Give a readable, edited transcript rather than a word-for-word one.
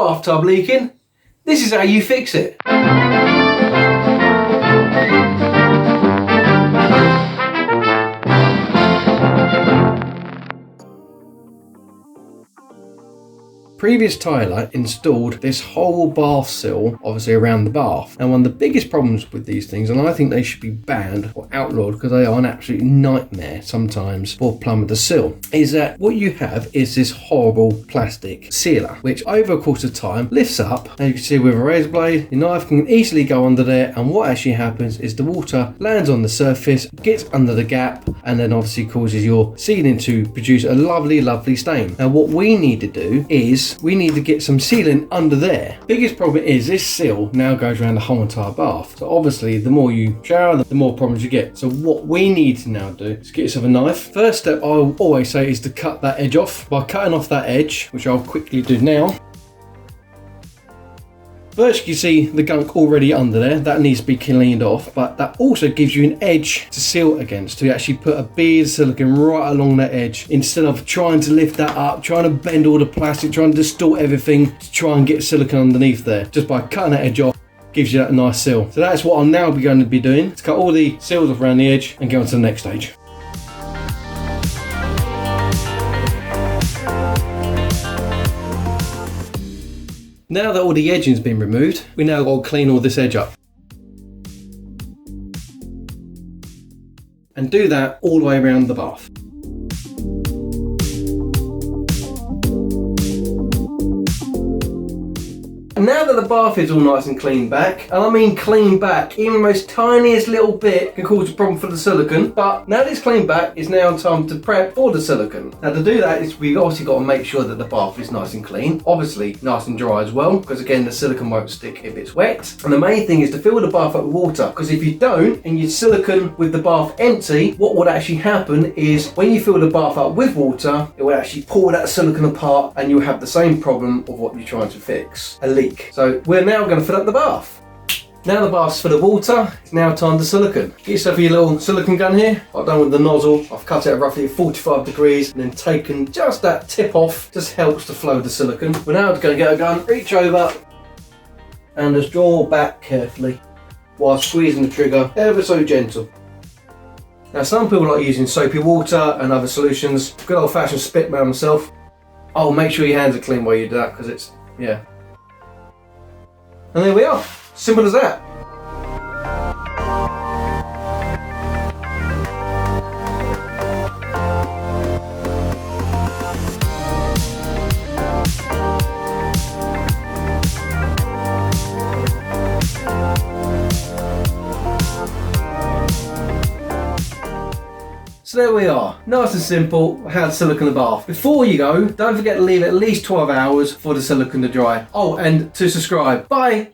bathtub leaking? This is how you fix it. Previous tiler installed this whole bath sill obviously around the bath, and one of the biggest problems with these things, and I think they should be banned or outlawed because they are an absolute nightmare sometimes for plumber to sill, is that what you have is this horrible plastic sealer which over a course of time lifts up, and you can see with a razor blade your knife can easily go under there, and what actually happens is the water lands on the surface, gets under the gap, and then obviously causes your sealing to produce a lovely stain. Now what we need to do is we need to get some sealing under there. Biggest problem is this sill now goes around the whole entire bath. So obviously the more you shower, the more problems you get. So what we need to now do is get yourself a knife. First step I'll always say is to cut that edge off. By cutting off that edge, which I'll quickly do now, first you can see the gunk already under there, that needs to be cleaned off, but that also gives you an edge to seal against, to actually put a bead of silicone right along that edge, instead of trying to lift that up, trying to bend all the plastic, trying to distort everything to try and get silicone underneath there. Just by cutting that edge off, gives you that nice seal. So that's what I'm now going to be doing, to cut all the seals off around the edge and go on to the next stage. Now that all the edging's been removed, we now got to clean all this edge up. And do that all the way around the bath. Now that the bath is all nice and clean back, and I mean clean back, even the most tiniest little bit can cause a problem for the silicone, but now that it's clean back, it's now time to prep for the silicone. Now to do that, we've obviously got to make sure that the bath is nice and clean, obviously nice and dry as well, because again the silicone won't stick if it's wet. And the main thing is to fill the bath up with water, because if you don't, and you silicone with the bath empty, what would actually happen is when you fill the bath up with water, it will actually pull that silicone apart, and you'll have the same problem of what you're trying to fix, a leak. So we're now going to fill up the bath. Now the bath's full of water, it's now time to silicone. Get yourself your little silicone gun here. I've done with the nozzle. I've cut it at roughly 45 degrees and then taken just that tip off. Just helps to flow the silicone. We're now going to get a gun, reach over and just draw back carefully while squeezing the trigger ever so gentle. Now some people like using soapy water and other solutions. Good old fashioned spit by myself. Oh, make sure your hands are clean while you do that, because it's, yeah. And there we are, simple as that. So there we are, nice and simple, how to silicone the bath. Before you go, don't forget to leave it at least 12 hours for the silicone to dry. Oh, and to subscribe. Bye!